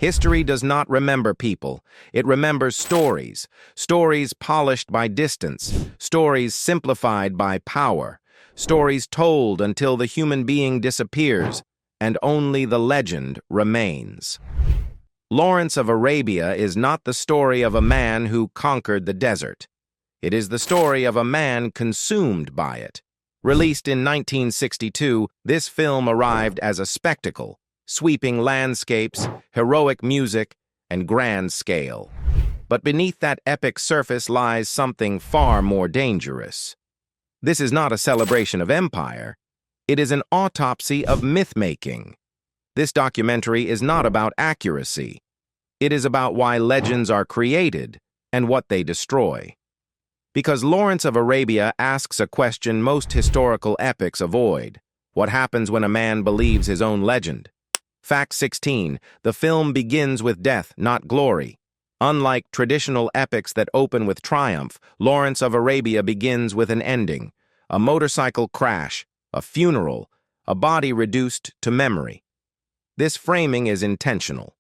History does not remember people. It remembers stories. Stories polished by distance. Stories simplified by power. Stories told until the human being disappears, and only the legend remains. Lawrence of Arabia is not the story of a man who conquered the desert. It is the story of a man consumed by it. Released in 1962, this film arrived as a spectacle, sweeping landscapes, heroic music, and grand scale. But beneath that epic surface lies something far more dangerous. This is not a celebration of empire. It is an autopsy of myth-making. This documentary is not about accuracy. It is about why legends are created and what they destroy. Because Lawrence of Arabia asks a question most historical epics avoid. What happens when a man believes his own legend? Fact 16. The film begins with death, not glory. Unlike traditional epics that open with triumph, Lawrence of Arabia begins with an ending. A motorcycle crash, a funeral, a body reduced to memory. This framing is intentional.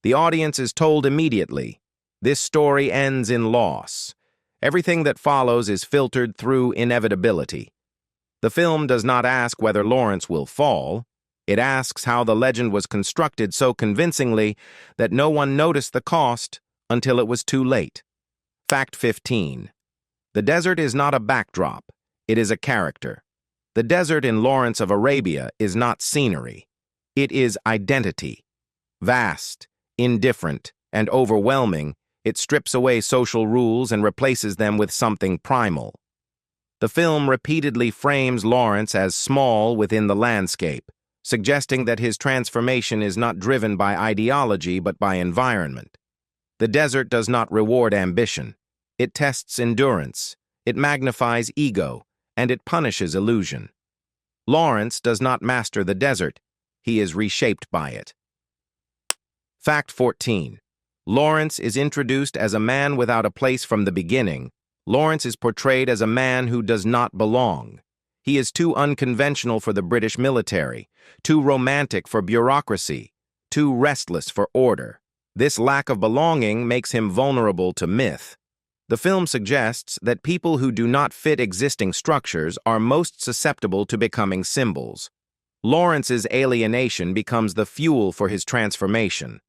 The audience is told immediately, this story ends in loss. Everything that follows is filtered through inevitability. The film does not ask whether Lawrence will fall. It asks how the legend was constructed so convincingly that no one noticed the cost until it was too late. Fact 15. The desert is not a backdrop. It is a character. The desert in Lawrence of Arabia is not scenery. It is identity. Vast, indifferent, and overwhelming, it strips away social rules and replaces them with something primal. The film repeatedly frames Lawrence as small within the landscape, suggesting that his transformation is not driven by ideology but by environment. The desert does not reward ambition. It tests endurance, it magnifies ego, and it punishes illusion. Lawrence does not master the desert. He is reshaped by it. Fact 14. Lawrence is introduced as a man without a place from the beginning. Lawrence is portrayed as a man who does not belong. He is too unconventional for the British military, too romantic for bureaucracy, too restless for order. This lack of belonging makes him vulnerable to myth. The film suggests that people who do not fit existing structures are most susceptible to becoming symbols. Lawrence's alienation becomes the fuel for his transformation.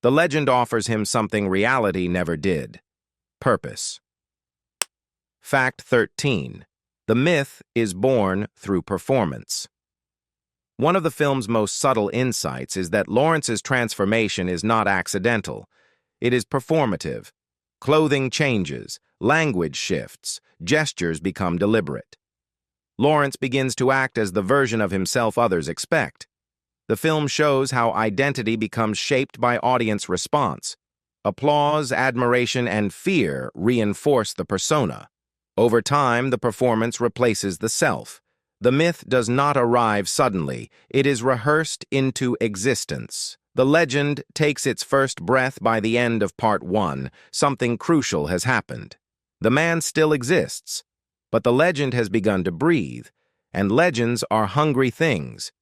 The legend offers him something reality never did: purpose. Fact 13. The myth is born through performance. One of the film's most subtle insights is that Lawrence's transformation is not accidental. It is performative. Clothing changes, language shifts, gestures become deliberate. Lawrence begins to act as the version of himself others expect. The film shows how identity becomes shaped by audience response. Applause, admiration, and fear reinforce the persona. Over time, the performance replaces the self. The myth does not arrive suddenly. It is rehearsed into existence. The legend takes its first breath by the end of part 1. Something crucial has happened. The man still exists, but the legend has begun to breathe, and legends are hungry things.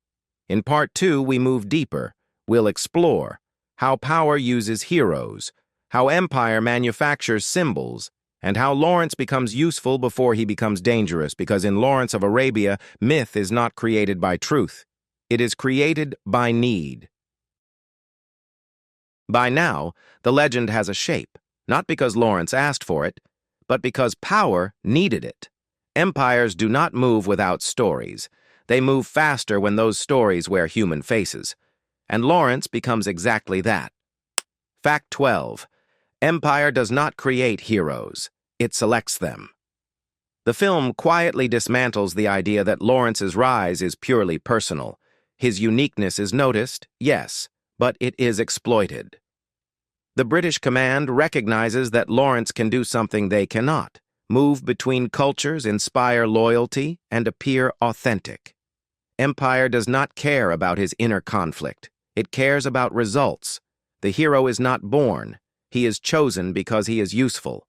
In part 2, we move deeper. We'll explore how power uses heroes, how empire manufactures symbols, and how Lawrence becomes useful before he becomes dangerous, because in Lawrence of Arabia, myth is not created by truth. It is created by need. By now, the legend has a shape, not because Lawrence asked for it, but because power needed it. Empires do not move without stories. They move faster when those stories wear human faces. And Lawrence becomes exactly that. Fact 12. Empire does not create heroes. It selects them. The film quietly dismantles the idea that Lawrence's rise is purely personal. His uniqueness is noticed, yes, but it is exploited. The British command recognizes that Lawrence can do something they cannot: move between cultures, inspire loyalty, and appear authentic. Empire does not care about his inner conflict. It cares about results. The hero is not born. He is chosen because he is useful.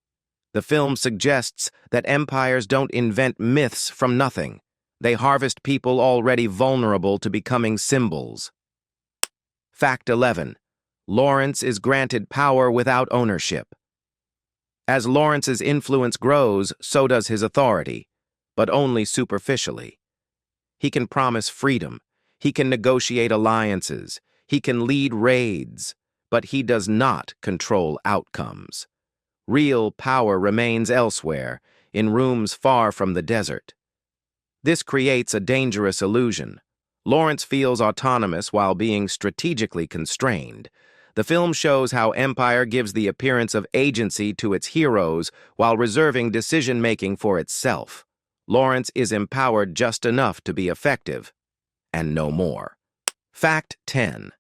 The film suggests that empires don't invent myths from nothing. They harvest people already vulnerable to becoming symbols. Fact 11. Lawrence is granted power without ownership. As Lawrence's influence grows, so does his authority, but only superficially. He can promise freedom, he can negotiate alliances, he can lead raids, but he does not control outcomes. Real power remains elsewhere, in rooms far from the desert. This creates a dangerous illusion. Lawrence feels autonomous while being strategically constrained. The film shows how empire gives the appearance of agency to its heroes while reserving decision-making for itself. Lawrence is empowered just enough to be effective, and no more. Fact 10.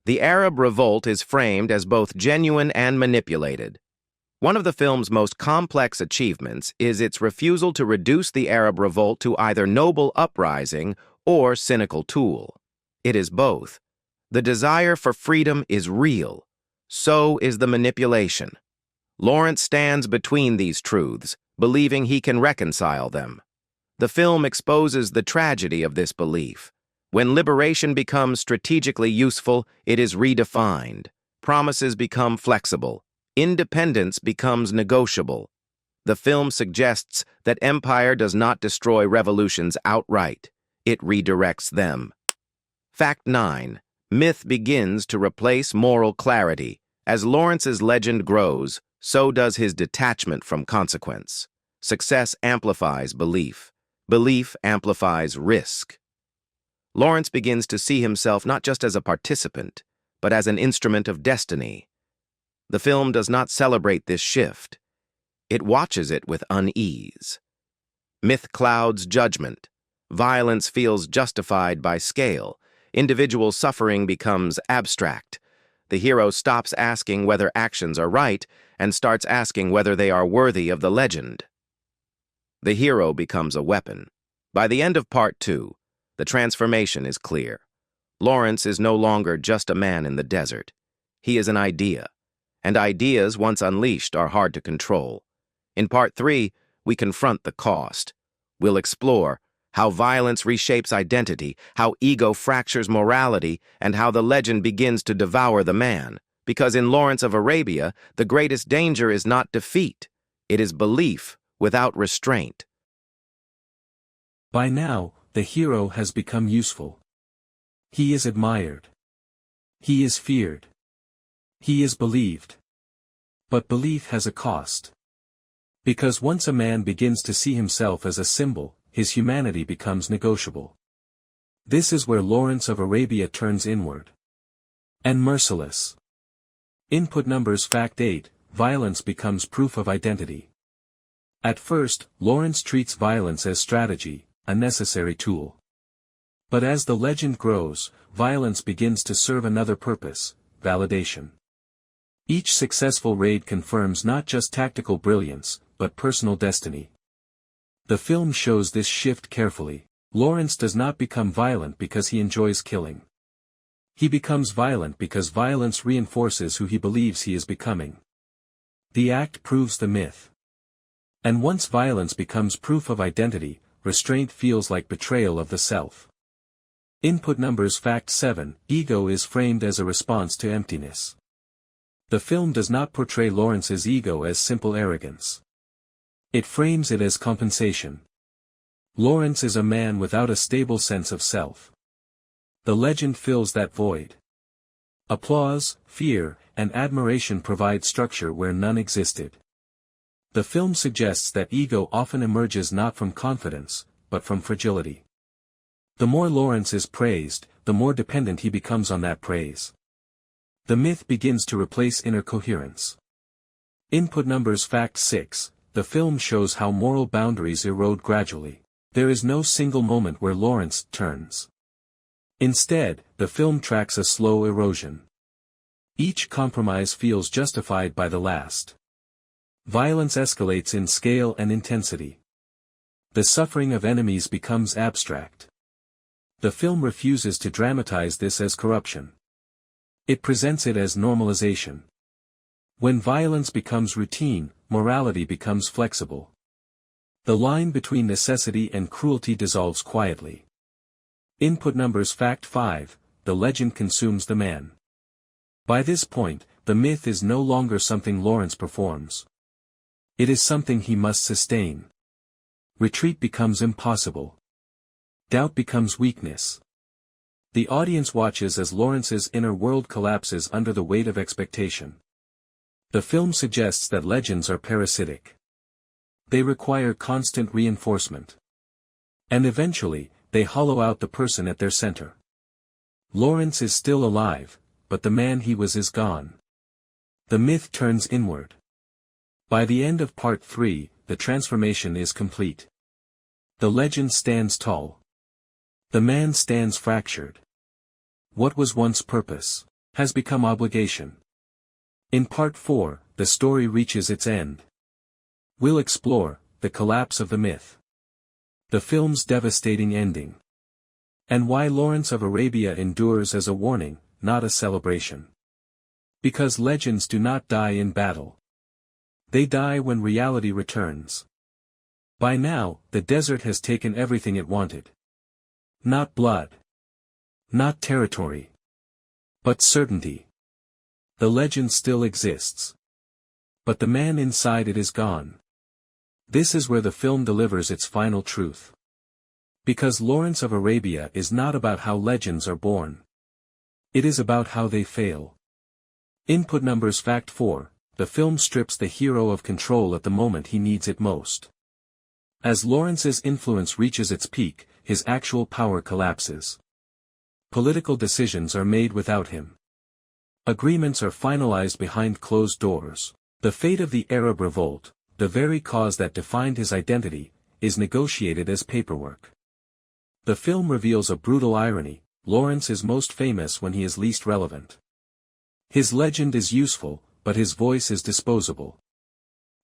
The Arab Revolt is framed as both genuine and manipulated. One of the film's most complex achievements is its refusal to reduce the Arab Revolt to either noble uprising or cynical tool. It is both. The desire for freedom is real. So is the manipulation. Lawrence stands between these truths, believing he can reconcile them. The film exposes the tragedy of this belief. When liberation becomes strategically useful, it is redefined. Promises become flexible. Independence becomes negotiable. The film suggests that empire does not destroy revolutions outright. It redirects them. Fact 9. Myth begins to replace moral clarity. As Lawrence's legend grows, so does his detachment from consequence. Success amplifies belief. Belief amplifies risk. Lawrence begins to see himself not just as a participant, but as an instrument of destiny. The film does not celebrate this shift. It watches it with unease. Myth clouds judgment. Violence feels justified by scale. Individual suffering becomes abstract. The hero stops asking whether actions are right and starts asking whether they are worthy of the legend. The hero becomes a weapon. By the end of Part 2, the transformation is clear. Lawrence is no longer just a man in the desert. He is an idea. And ideas, once unleashed, are hard to control. In Part 3, we confront the cost. We'll explore how violence reshapes identity, how ego fractures morality, and how the legend begins to devour the man. Because in Lawrence of Arabia, the greatest danger is not defeat. It is belief without restraint. By now, the hero has become useful. He is admired. He is feared. He is believed. But belief has a cost. Because once a man begins to see himself as a symbol, his humanity becomes negotiable. This is where Lawrence of Arabia turns inward. And merciless. Input numbers. Fact 8, violence becomes proof of identity. At first, Lawrence treats violence as strategy, a necessary tool. But as the legend grows, violence begins to serve another purpose: validation. Each successful raid confirms not just tactical brilliance, but personal destiny. The film shows this shift carefully. Lawrence does not become violent because he enjoys killing. He becomes violent because violence reinforces who he believes he is becoming. The act proves the myth. And once violence becomes proof of identity, restraint feels like betrayal of the self. Input numbers. Fact 7, ego is framed as a response to emptiness. The film does not portray Lawrence's ego as simple arrogance. It frames it as compensation. Lawrence is a man without a stable sense of self. The legend fills that void. Applause, fear, and admiration provide structure where none existed. The film suggests that ego often emerges not from confidence, but from fragility. The more Lawrence is praised, the more dependent he becomes on that praise. The myth begins to replace inner coherence. Input numbers. Fact 6, the film shows how moral boundaries erode gradually. There is no single moment where Lawrence turns. Instead, the film tracks a slow erosion. Each compromise feels justified by the last. Violence escalates in scale and intensity. The suffering of enemies becomes abstract. The film refuses to dramatize this as corruption. It presents it as normalization. When violence becomes routine, morality becomes flexible. The line between necessity and cruelty dissolves quietly. Input numbers. Fact 5, the legend consumes the man. By this point, the myth is no longer something Lawrence performs. It is something he must sustain. Retreat becomes impossible. Doubt becomes weakness. The audience watches as Lawrence's inner world collapses under the weight of expectation. The film suggests that legends are parasitic. They require constant reinforcement. And eventually, they hollow out the person at their center. Lawrence is still alive, but the man he was is gone. The myth turns inward. By the end of Part 3, the transformation is complete. The legend stands tall. The man stands fractured. What was once purpose has become obligation. In Part 4, the story reaches its end. We'll explore the collapse of the myth, the film's devastating ending, and why Lawrence of Arabia endures as a warning, not a celebration. Because legends do not die in battle. They die when reality returns. By now, the desert has taken everything it wanted. Not blood. Not territory. But certainty. The legend still exists. But the man inside it is gone. This is where the film delivers its final truth. Because Lawrence of Arabia is not about how legends are born. It is about how they fail. Input numbers. Fact 4, the film strips the hero of control at the moment he needs it most. As Lawrence's influence reaches its peak, his actual power collapses. Political decisions are made without him. Agreements are finalized behind closed doors. The fate of the Arab Revolt, the very cause that defined his identity, is negotiated as paperwork. The film reveals a brutal irony: Lawrence is most famous when he is least relevant. His legend is useful, but his voice is disposable.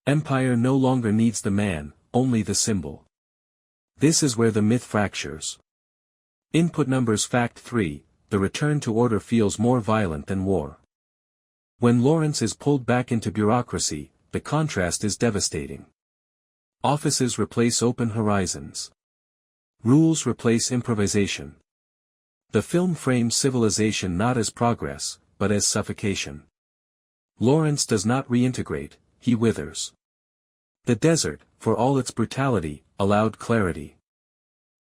Empire no longer needs the man, only the symbol. This is where the myth fractures. Input numbers. Fact 3, the return to order feels more violent than war. When Lawrence is pulled back into bureaucracy, the contrast is devastating. Offices replace open horizons. Rules replace improvisation. The film frames civilization not as progress, but as suffocation. Lawrence does not reintegrate, he withers. The desert, for all its brutality, allowed clarity.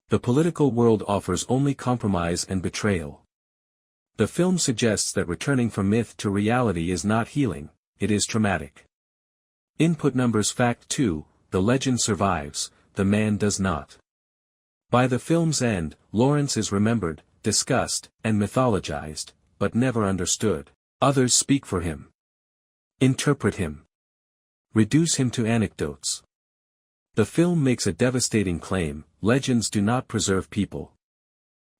The political world offers only compromise and betrayal. The film suggests that returning from myth to reality is not healing, it is traumatic. Input numbers. Fact 2, the legend survives, the man does not. By the film's end, Lawrence is remembered, discussed, and mythologized, but never understood. Others speak for him. Interpret him. Reduce him to anecdotes. The film makes a devastating claim: legends do not preserve people.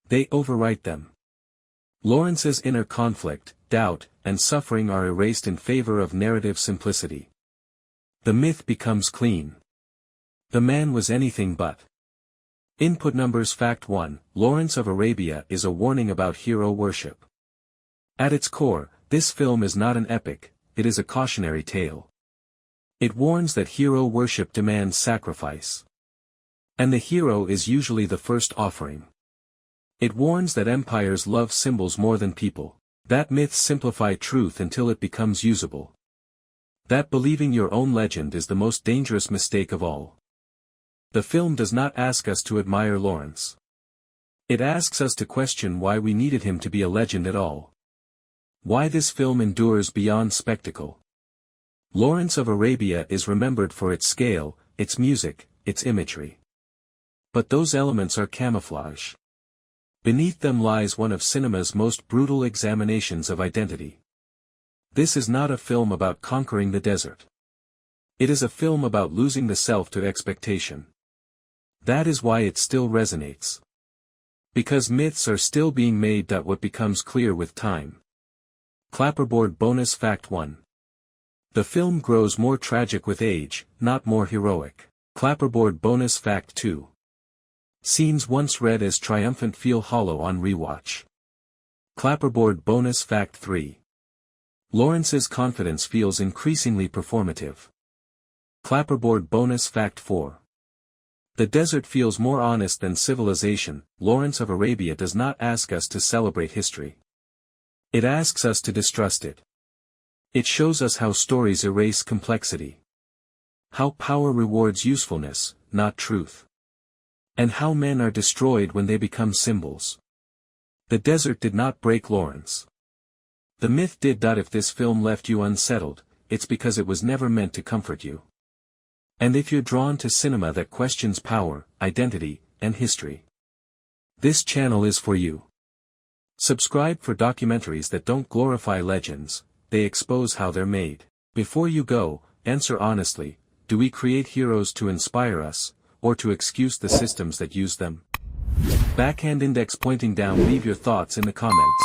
They overwrite them. Lawrence's inner conflict, doubt, and suffering are erased in favor of narrative simplicity. The myth becomes clean. The man was anything but. Input numbers. Fact 1, Lawrence of Arabia is a warning about hero worship. At its core, this film is not an epic, it is a cautionary tale. It warns that hero worship demands sacrifice. And the hero is usually the first offering. It warns that empires love symbols more than people, that myths simplify truth until it becomes usable. That believing your own legend is the most dangerous mistake of all. The film does not ask us to admire Lawrence. It asks us to question why we needed him to be a legend at all. Why this film endures beyond spectacle. Lawrence of Arabia is remembered for its scale, its music, its imagery. But those elements are camouflage. Beneath them lies one of cinema's most brutal examinations of identity. This is not a film about conquering the desert. It is a film about losing the self to expectation. That is why it still resonates. Because myths are still being made. What becomes clear with time. Clapperboard bonus. Fact 1. The film grows more tragic with age, not more heroic. Clapperboard bonus. Fact 2. Scenes once read as triumphant feel hollow on rewatch. Clapperboard bonus. Fact 3. Lawrence's confidence feels increasingly performative. Clapperboard bonus. Fact 4. The desert feels more honest than civilization. Lawrence of Arabia does not ask us to celebrate history. It asks us to distrust it. It shows us how stories erase complexity. How power rewards usefulness, not truth. And how men are destroyed when they become symbols. The desert did not break Lawrence. The myth did. If this film left you unsettled, it's because it was never meant to comfort you. And if you're drawn to cinema that questions power, identity, and history, this channel is for you. Subscribe for documentaries that don't glorify legends, they expose how they're made. Before you go, answer honestly, do we create heroes to inspire us, or to excuse the systems that use them? Backhand index pointing down. Leave your thoughts in the comments.